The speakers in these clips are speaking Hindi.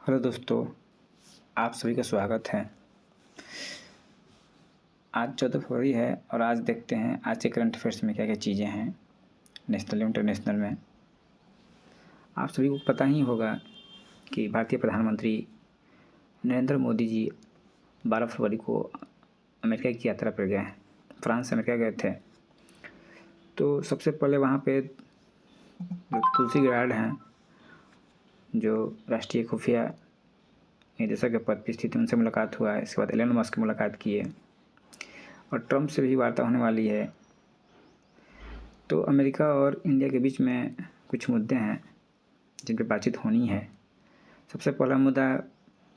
हेलो दोस्तों, आप सभी का स्वागत है। आज 14 फरवरी है और आज देखते हैं आज के करंट अफेयर्स में क्या क्या चीज़ें हैं नेशनल इंटरनेशनल में। आप सभी को पता ही होगा कि भारतीय प्रधानमंत्री नरेंद्र मोदी जी 12 फरवरी को अमेरिका की यात्रा पर गए हैं। फ्रांस अमेरिका गए थे। तो सबसे पहले वहाँ पे जो तुलसी गैलार्ड हैं, जो राष्ट्रीय खुफिया निदेशक के पद पर स्थित, उनसे मुलाकात हुआ है। इसके बाद एलन मस्क की मुलाकात किए और ट्रंप से भी वार्ता होने वाली है। तो अमेरिका और इंडिया के बीच में कुछ मुद्दे हैं जिन पर बातचीत होनी है। सबसे पहला मुद्दा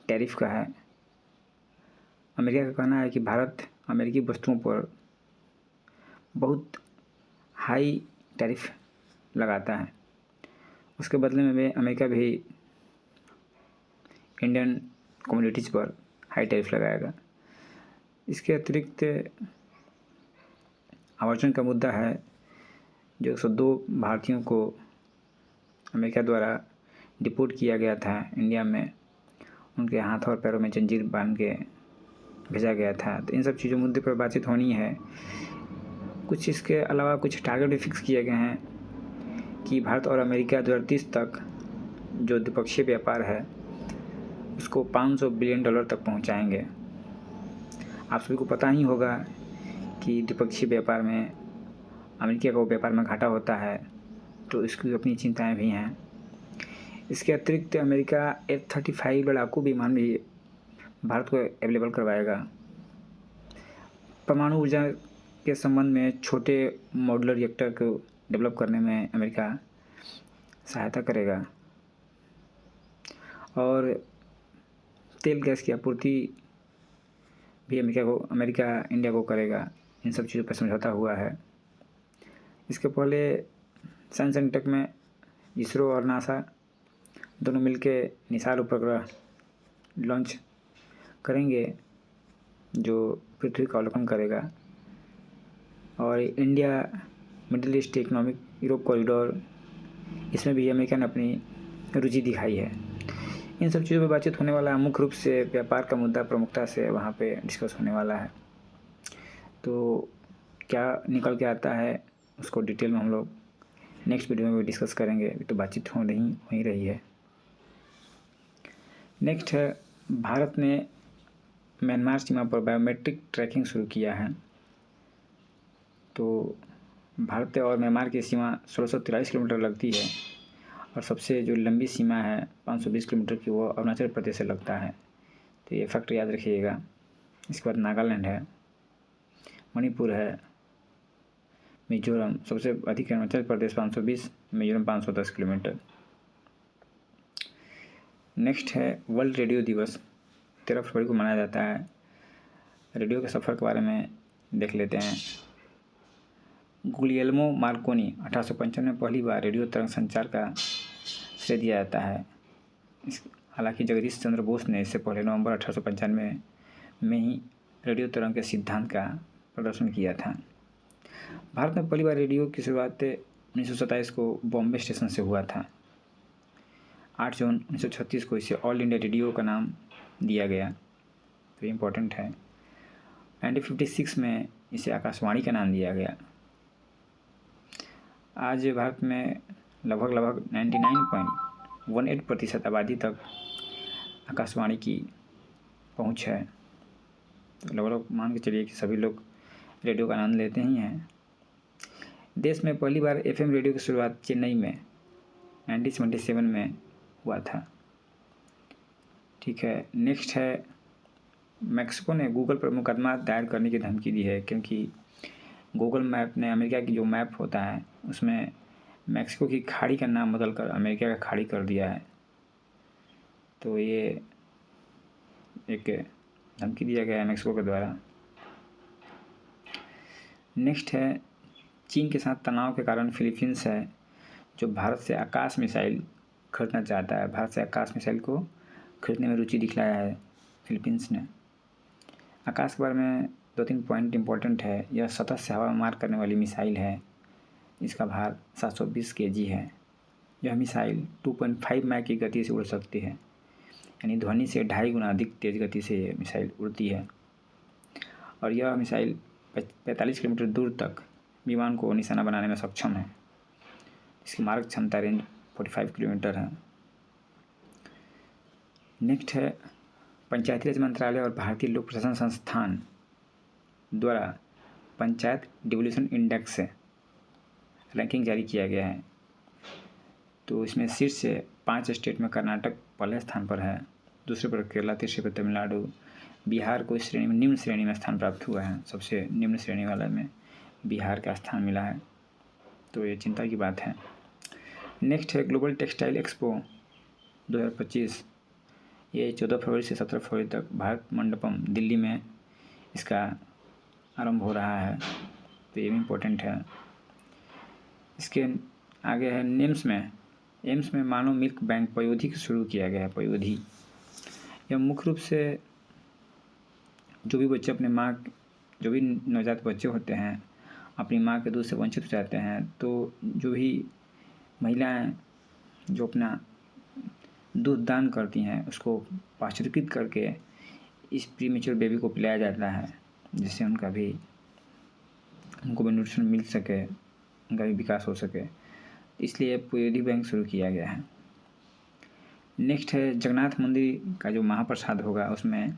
टैरिफ का है। अमेरिका का कहना है कि भारत अमेरिकी वस्तुओं पर बहुत हाई टैरिफ लगाता है, उसके बदले में अमेरिका भी इंडियन कमोडिटीज़ पर हाई टैरिफ लगाएगा। इसके अतिरिक्त आवर्जन का मुद्दा है। जो 102 भारतीयों को अमेरिका द्वारा डिपोर्ट किया गया था इंडिया में, उनके हाथ और पैरों में जंजीर बांध के भेजा गया था। तो इन सब चीज़ों मुद्दे पर बातचीत होनी है। कुछ इसके अलावा कुछ टारगेट भी फिक्स किए गए हैं कि भारत और अमेरिका 2030 तक जो द्विपक्षीय व्यापार है उसको $500 बिलियन तक पहुंचाएंगे। आप सभी को पता ही होगा कि द्विपक्षीय व्यापार में अमेरिका को व्यापार में घाटा होता है, तो इसकी अपनी चिंताएं भी हैं। इसके अतिरिक्त अमेरिका F-35 लड़ाकू विमान भी भारत को अवेलेबल करवाएगा। परमाणु ऊर्जा के संबंध में छोटे मॉड्यूलर रिएक्टर को डेवलप करने में अमेरिका सहायता करेगा और तेल गैस की आपूर्ति भी अमेरिका इंडिया को करेगा। इन सब चीज़ों पर समझौता हुआ है। इसके पहले साइंस एंड टेक में इसरो और नासा दोनों मिलके निसार उपग्रह लॉन्च करेंगे जो पृथ्वी का अवलोकन करेगा। और India middle east economic Europe corridor, इसमें भी अमेरिका ने अपनी रुचि दिखाई है। इन सब चीज़ों पर बातचीत होने वाला है। मुख्य रूप से व्यापार का मुद्दा प्रमुखता से वहाँ पे डिस्कस होने वाला है। तो क्या निकल के आता है उसको डिटेल में हम लोग नेक्स्ट वीडियो में भी डिस्कस करेंगे। अभी तो बातचीत हो ही रही है। नेक्स्ट है, भारत ने म्यांमार सीमा पर बायोमेट्रिक ट्रैकिंग शुरू किया है। तो भारत और म्यांमार की सीमा 1643 किलोमीटर लगती है और सबसे जो लंबी सीमा है 520 किलोमीटर की, वो अरुणाचल प्रदेश से लगता है। तो ये फैक्ट याद रखिएगा। इसके बाद नागालैंड है, मणिपुर है, मिजोरम सबसे अधिक है, अरुणाचल प्रदेश 520, मिजोरम 510 किलोमीटर। नेक्स्ट है वर्ल्ड रेडियो दिवस, 13 फरवरी को मनाया जाता है। रेडियो के सफ़र के बारे में देख लेते हैं। गुलियल्मो मार्कोनी 1855 में पहली बार रेडियो तरंग संचार का श्रेय दिया जाता है। हालांकि जगदीश चंद्र बोस ने इससे पहले नवंबर 1895 में ही रेडियो तरंग के सिद्धांत का प्रदर्शन किया था। भारत में पहली बार रेडियो की शुरुआत 1927 को बॉम्बे स्टेशन से हुआ था। 8 जून 1936 को इसे ऑल इंडिया रेडियो का नाम दिया गया। तो इम्पोर्टेंट है। 1956 में इसे आकाशवाणी का नाम दिया गया। आज भारत में लगभग 99.18% आबादी तक आकाशवाणी की पहुंच है। तो लगभग मान के चलिए कि सभी लोग रेडियो का आनंद लेते ही हैं। देश में पहली बार FM रेडियो की शुरुआत चेन्नई में 1977 में हुआ था। ठीक है। नेक्स्ट है, मैक्सिको ने गूगल पर मुकदमा दायर करने की धमकी दी है, क्योंकि गूगल मैप ने अमेरिका की जो मैप होता है उसमें मैक्सिको की खाड़ी का नाम बदलकर अमेरिका का खाड़ी कर दिया है। तो ये एक धमकी दिया गया है मैक्सिको के द्वारा। नेक्स्ट है, चीन के साथ तनाव के कारण फिलीपींस है जो भारत से आकाश मिसाइल खरीदना चाहता है। भारत से आकाश मिसाइल को खरीदने में रुचि दिखलाया है फिलीपींस ने। आकाश के बारे में 2-3 पॉइंट इम्पोर्टेंट है। यह सतह से हवा में मार करने वाली मिसाइल है। इसका भार 720 kg है। यह मिसाइल 2.5 माइल की गति से उड़ सकती है। यानी ध्वनि से 2.5 गुना अधिक तेज़ गति से ये मिसाइल उड़ती है और यह मिसाइल 45 किलोमीटर दूर तक विमान को निशाना बनाने में सक्षम है। इसकी मारक क्षमता रेंज 45 किलोमीटर है। नेक्स्ट है पंचायती राज मंत्रालय और भारतीय लोक प्रशासन संस्थान द्वारा पंचायत डिवोल्यूशन इंडेक्स से रैंकिंग जारी किया गया है। तो इसमें शीर्ष से 5 स्टेट में कर्नाटक पहले स्थान पर है, दूसरे पर केरला, तीसरे पर तमिलनाडु, बिहार को इस श्रेणी में निम्न श्रेणी में स्थान प्राप्त हुआ है। सबसे निम्न श्रेणी वाले में बिहार का स्थान मिला है, तो ये चिंता की बात है। नेक्स्ट है ग्लोबल टेक्सटाइल एक्सपो 2025। ये 14 फरवरी से 17 फरवरी तक भारत मंडपम दिल्ली में इसका आरंभ हो रहा है, तो ये भी इम्पोर्टेंट है। इसके आगे है एम्स में मानव मिल्क बैंक पयोधी शुरू किया गया है। पयोधी यह मुख्य रूप से जो भी बच्चे जो भी नवजात बच्चे होते हैं अपनी माँ के दूध से वंचित हो जाते हैं, तो जो भी महिलाएं जो अपना दूध दान करती हैं उसको पाश्चुरिकृत करके इस प्रीमेच्योर बेबी को पिलाया जाता है, जिससे उनको भी न्यूट्रिशन मिल सके, उनका भी विकास हो सके, इसलिए पयोधी बैंक शुरू किया गया है। नेक्स्ट है जगन्नाथ मंदिर का जो महाप्रसाद होगा उसमें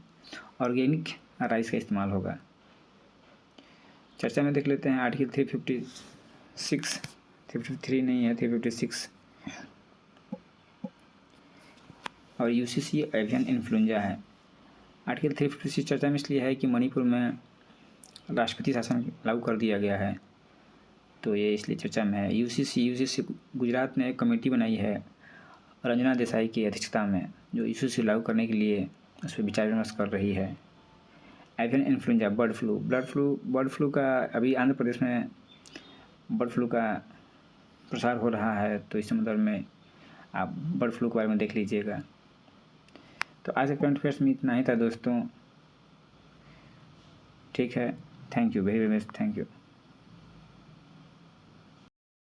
ऑर्गेनिक राइस का इस्तेमाल होगा। चर्चा में देख लेते हैं आर्टिकल 353 नहीं है, 356 और यूसीसी एवियन इन्फ्लुएंजा है। आर्टिकल 356 चर्चा में इसलिए है कि मणिपुर में राष्ट्रपति शासन लागू कर दिया गया है, तो ये इसलिए चर्चा में है। यूसीसी गुजरात ने एक कमेटी बनाई है रंजना देसाई की अध्यक्षता में, जो यूसीसी लागू करने के लिए उस पर विचार विमर्श कर रही है। एवियन इन्फ्लुएंजा बर्ड फ्लू का अभी आंध्र प्रदेश में बर्ड फ्लू का प्रसार हो रहा है, तो इस संदर्भ में आप बर्ड फ्लू के बारे में देख लीजिएगा। तो आज के करंट अफेयर्स में इतना ही था दोस्तों। ठीक है, thank you very much, thank you.